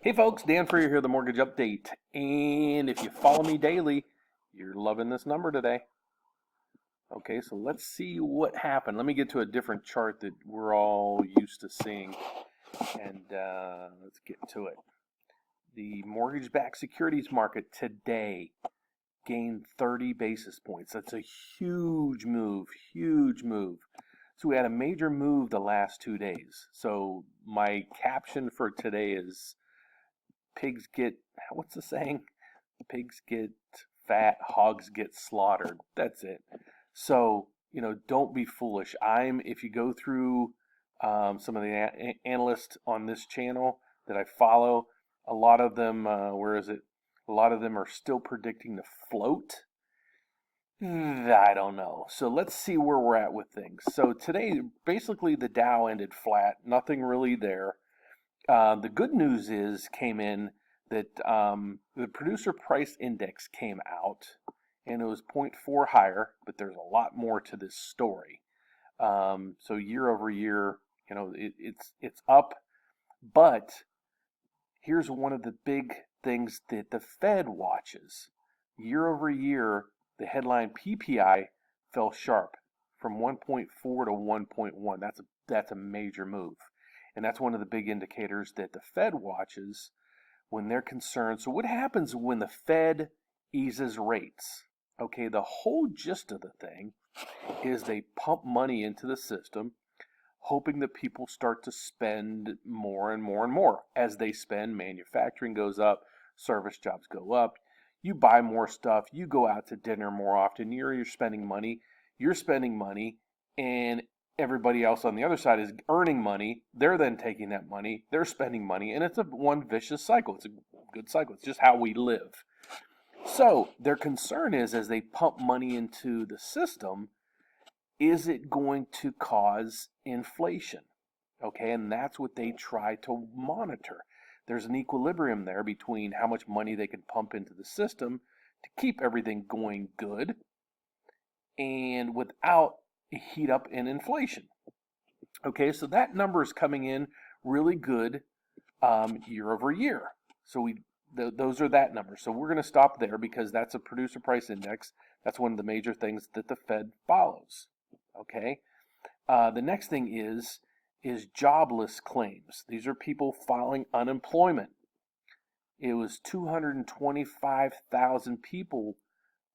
Hey folks, Dan Frio here, the Mortgage Update. And if you follow me daily, you're loving this number today. Okay, so let's see what happened. Let me get to a different chart that we're all used to seeing. And let's get to it. The mortgage-backed securities market today gained 30 basis points. That's a huge move, huge move. So we had a major move the last 2 days. So my caption for today is pigs get, what's the saying? Pigs get fat, hogs get slaughtered. That's it. So, don't be foolish. If you go through some of the analysts on this channel that I follow, a lot of them, A lot of them are still predicting to float. I don't know. So let's see where we're at with things. So today, basically the Dow ended flat, nothing really there. The good news came in that the producer price index came out and it was 0.4 higher, but there's a lot more to this story. So year over year, it's up, but here's one of the big things that the Fed watches. Year over year, the headline PPI fell sharp from 1.4 to 1.1. That's a major move. And that's one of the big indicators that the Fed watches when they're concerned. So what happens when the Fed eases rates? Okay, the whole gist of the thing is they pump money into the system, hoping that people start to spend more and more and more. As they spend, manufacturing goes up, service jobs go up, you buy more stuff, you go out to dinner more often, you're spending money, and everybody else on the other side is earning money. They're then taking that money, they're spending money, and it's one vicious cycle. It's a good cycle. It's just how we live. So their concern is, as they pump money into the system, is it going to cause inflation? Okay, and that's what they try to monitor. There's an equilibrium there between how much money they can pump into the system to keep everything going good and without heat up in inflation. Okay, so that number is coming in really good year over year. So those are that number. So we're going to stop there because that's a producer price index. That's one of the major things that the Fed follows. Okay, the next thing is jobless claims. These are people filing unemployment. It was 225,000 people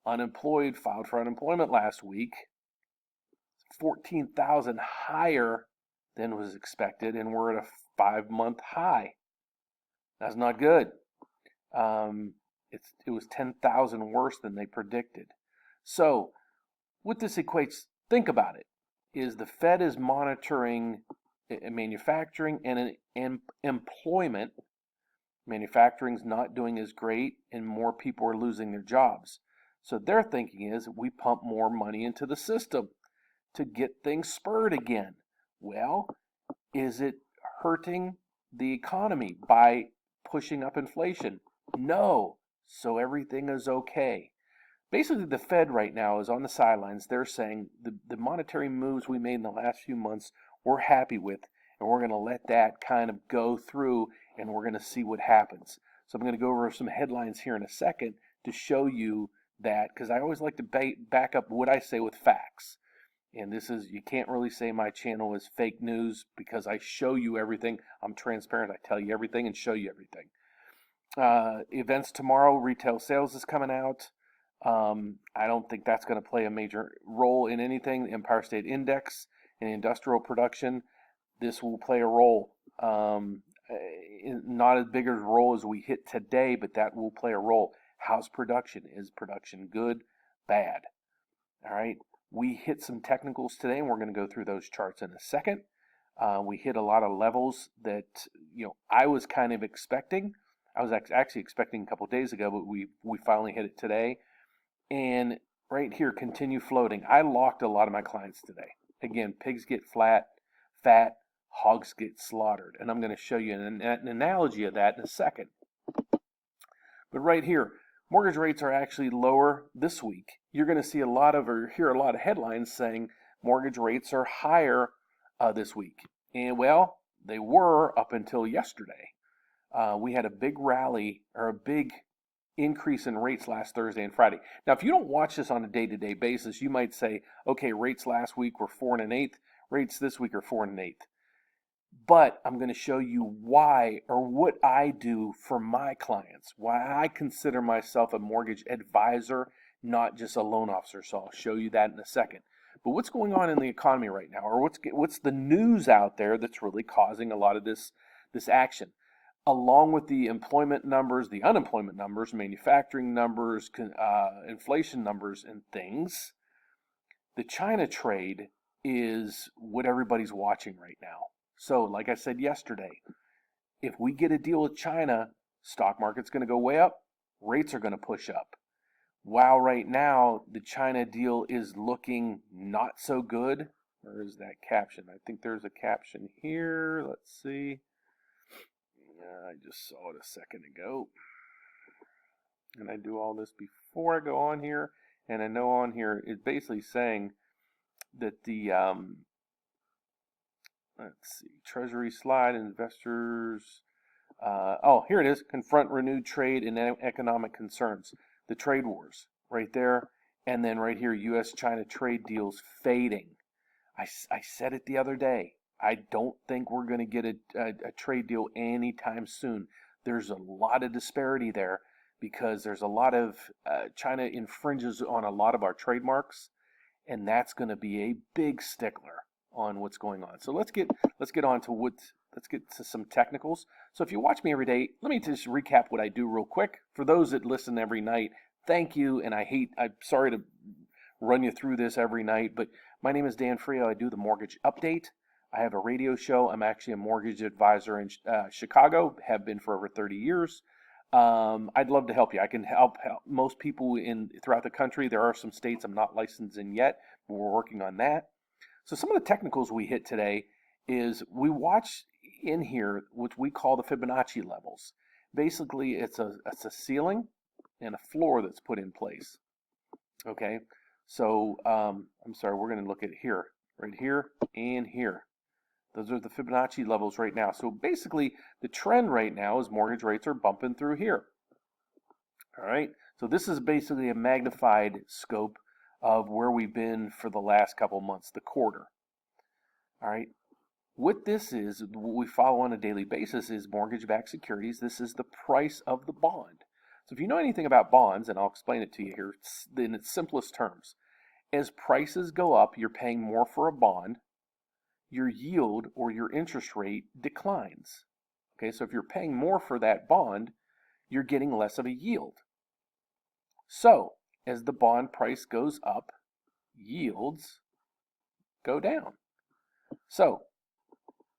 unemployed filed for unemployment last week. 14,000 higher than was expected, and we're at a 5-month high. That's not good. It was 10,000 worse than they predicted. So what this equates, think about it, is the Fed is monitoring manufacturing and employment. Manufacturing's not doing as great, and more people are losing their jobs. So their thinking is we pump more money into the system to get things spurred again. Well, is it hurting the economy by pushing up inflation? No. So everything is okay. Basically, the Fed right now is on the sidelines. They're saying the monetary moves we made in the last few months we're happy with, and we're going to let that kind of go through, and we're going to see what happens. So I'm going to go over some headlines here in a second to show you that, because I always like to back up what I say with facts. And you can't really say my channel is fake news because I show you everything. I'm transparent. I tell you everything and show you everything. Events tomorrow, retail sales is coming out. I don't think that's going to play a major role in anything. The Empire State Index and industrial production, this will play a role. Not as big a role as we hit today, but that will play a role. House production. Is production good? Bad? All right. We hit some technicals today, and we're going to go through those charts in a second. We hit a lot of levels that I was kind of expecting. I was actually expecting a couple days ago, but we finally hit it today. And right here, continue floating. I locked a lot of my clients today. Again, pigs get fat, hogs get slaughtered. And I'm going to show you an analogy of that in a second. But right here, mortgage rates are actually lower this week. You're going to see hear a lot of headlines saying mortgage rates are higher this week. And well, they were up until yesterday. we had a big rally or a big increase in rates last Thursday and Friday. Now, if you don't watch this on a day-to-day basis, you might say, okay, rates last week were 4 1/8, rates this week are 4 1/8. But I'm going to show you why or what I do for my clients, why I consider myself a mortgage advisor, not just a loan officer. So I'll show you that in a second. But what's going on in the economy right now, or what's the news out there that's really causing a lot of this action? Along with the employment numbers, the unemployment numbers, manufacturing numbers, inflation numbers, and things, the China trade is what everybody's watching right now. So, like I said yesterday, if we get a deal with China, stock market's going to go way up, rates are going to push up. While right now, the China deal is looking not so good. Where is that caption? I think there's a caption here. Let's see. I just saw it a second ago. And I do all this before I go on here. And I know on here it's basically saying that the let's see, Treasury slide, investors. Oh, here it is. Confront renewed trade and economic concerns. The trade wars right there. And then right here, U.S.-China trade deals fading. I said it the other day. I don't think we're going to get a trade deal anytime soon. There's a lot of disparity there because there's a lot of China infringes on a lot of our trademarks, and that's going to be a big stickler on what's going on. So let's get on to let's get to some technicals. So if you watch me every day, let me just recap what I do real quick. For those that listen every night, thank you, and I'm sorry to run you through this every night, but my name is Dan Frio. I do the mortgage update. I have a radio show. I'm actually a mortgage advisor in Chicago, have been for over 30 years. I'd love to help you. I can help most people throughout the country. There are some states I'm not licensed in yet, but we're working on that. So some of the technicals we hit today is we watch in here what we call the Fibonacci levels. Basically, it's a ceiling and a floor that's put in place. Okay, so I'm sorry, we're going to look at here, right here, and here. Those are the Fibonacci levels right now. So basically, the trend right now is mortgage rates are bumping through here. All right, so this is basically a magnified scope of where we've been for the last couple months, the quarter. All right, what this is, what we follow on a daily basis is mortgage-backed securities. This is the price of the bond. So if you know anything about bonds, and I'll explain it to you here in its simplest terms, as prices go up, you're paying more for a bond, your yield or your interest rate declines. Okay, so if you're paying more for that bond, you're getting less of a yield. So as the bond price goes up, yields go down. So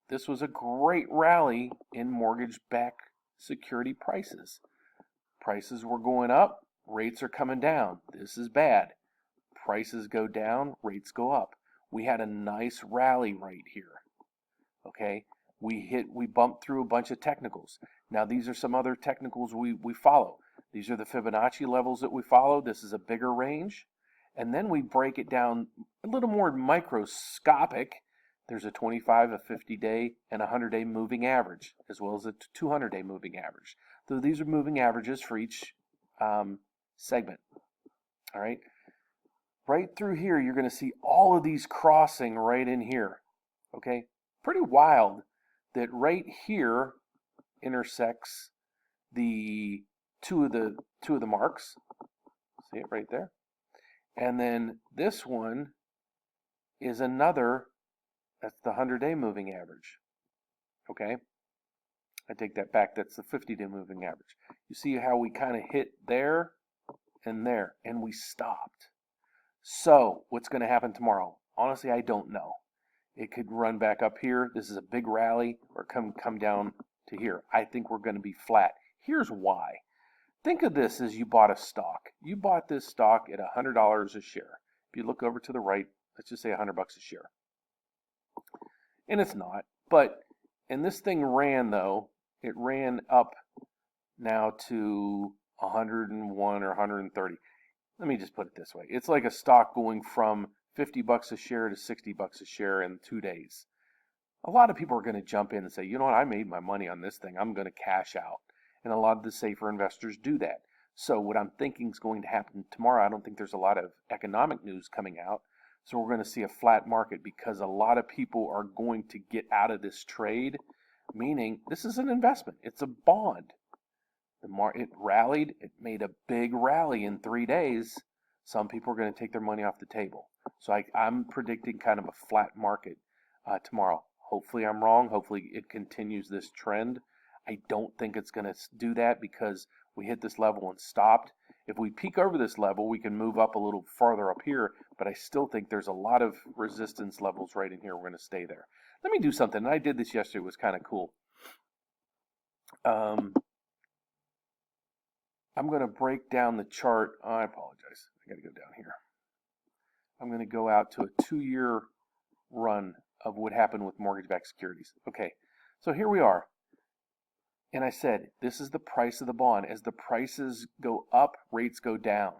this was a great rally in mortgage-backed security prices. Prices were going up, rates are coming down. This is bad. Prices go down, rates go up. We had a nice rally right here. Okay, we bumped through a bunch of technicals. Now these are some other technicals we follow. These are the Fibonacci levels that we follow. This is a bigger range. And then we break it down a little more microscopic. There's a 25, a 50-day, and a 100-day moving average, as well as a 200-day moving average. So these are moving averages for each segment. All right. Right through here, you're going to see all of these crossing right in here. Okay, pretty wild that right here intersects the two of the marks. See it right there, and then this one is another. That's the 100-day moving average. Okay, I take that back. That's the 50-day moving average. You see how we kind of hit there, and we stopped. So what's going to happen tomorrow? Honestly, I don't know. It could run back up here. This is a big rally, or come down to here. I think we're going to be flat. Here's why. Think of this as you bought a stock. You bought this stock at $100 a share. If you look over to the right, let's just say $100 a share. And it's not, and this thing ran though, it ran up now to 101 or 130. Let me just put it this way. It's like a stock going from $50 a share to $60 a share in 2 days. a lot of people are going to jump in and say, you know what, I made my money on this thing. I'm going to cash out. And a lot of the safer investors do that. So what I'm thinking is going to happen tomorrow, I don't think there's a lot of economic news coming out. So we're going to see a flat market because a lot of people are going to get out of this trade, meaning this is an investment. It's a bond. It rallied. It made a big rally in 3 days. Some people are going to take their money off the table. So I'm predicting kind of a flat market tomorrow. Hopefully I'm wrong. Hopefully it continues this trend. I don't think it's going to do that because we hit this level and stopped. If we peak over this level, we can move up a little farther up here, but I still think there's a lot of resistance levels right in here. We're going to stay there. Let me do something. I did this yesterday. It was kind of cool. I'm going to break down the chart. I apologize. I got to go down here. I'm going to go out to a 2-year run of what happened with mortgage-backed securities. Okay, so here we are. And I said, this is the price of the bond. As the prices go up, rates go down.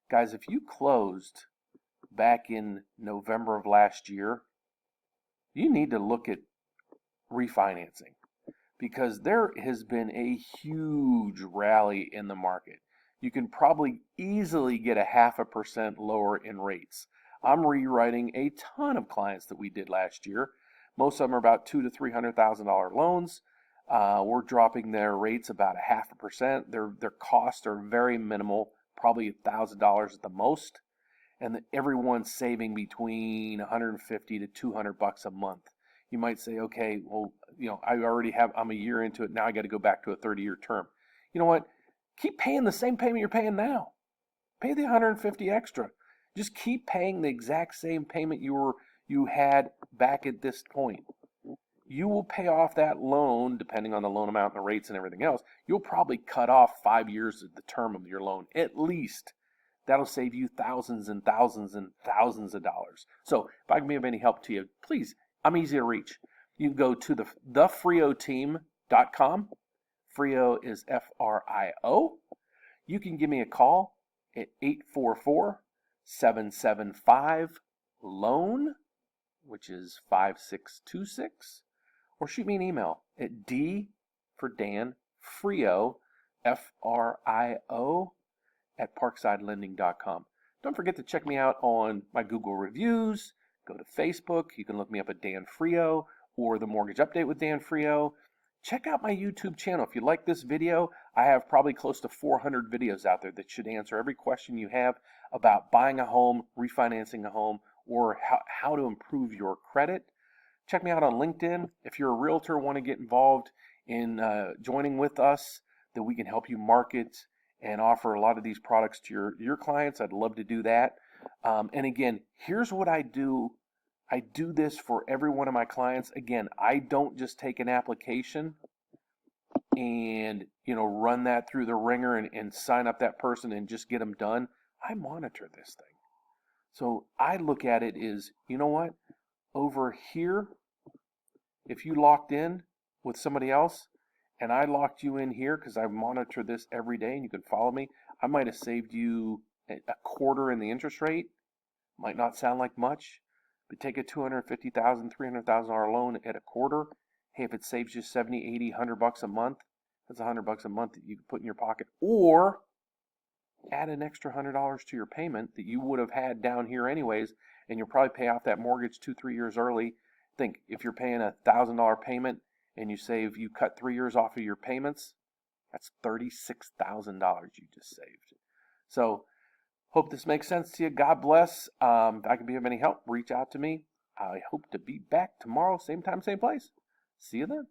Guys, if you closed back in November of last year, you need to look at refinancing because there has been a huge rally in the market. You can probably easily get a 0.5% lower in rates. I'm rewriting a ton of clients that we did last year. Most of them are about $200,000 to $300,000 loans. We're dropping their rates about a 0.5%. Their costs are very minimal, probably $1,000 at the most, and everyone's saving between $150 to $200 a month. You might say, okay, well, I'm a year into it now. I got to go back to a 30-year term. You know what? Keep paying the same payment you're paying now. Pay the $150 extra. Just keep paying the exact same payment you had back at this point. You will pay off that loan, depending on the loan amount and the rates and everything else. You'll probably cut off 5 years of the term of your loan, at least. That'll save you thousands and thousands and thousands of dollars. So if I can be of any help to you, please, I'm easy to reach. You can go to thefrioteam.com. Frio is F-R-I-O. You can give me a call at 844-775-LOAN, which is 5626. Or shoot me an email at D for Dan Frio, F-R-I-O, at parksidelending.com. Don't forget to check me out on my Google reviews. Go to Facebook. You can look me up at Dan Frio or The Mortgage Update with Dan Frio. Check out my YouTube channel. If you like this video, I have probably close to 400 videos out there that should answer every question you have about buying a home, refinancing a home, or how to improve your credit. Check me out on LinkedIn. If you're a realtor, want to get involved in joining with us, that we can help you market and offer a lot of these products to your clients. I'd love to do that. And again, here's what I do. I do this for every one of my clients. Again, I don't just take an application and run that through the ringer and sign up that person and just get them done. I monitor this thing. So I look at it as, you know what? Over here, if you locked in with somebody else and I locked you in here because I monitor this every day and you can follow me, I might have saved you a quarter in the interest rate. Might not sound like much, but take a $250,000, $300,000 loan at a quarter. Hey, if it saves you 70, 80, $100 a month, that's $100 a month that you can put in your pocket. Or add an extra $100 to your payment that you would have had down here anyways, and you'll probably pay off that mortgage 2-3 years early. Think, if you're paying a $1,000 payment and you cut 3 years off of your payments, that's $36,000 you just saved. So hope this makes sense to you. God bless. If I can be of any help, reach out to me. I hope to be back tomorrow, same time, same place. See you then.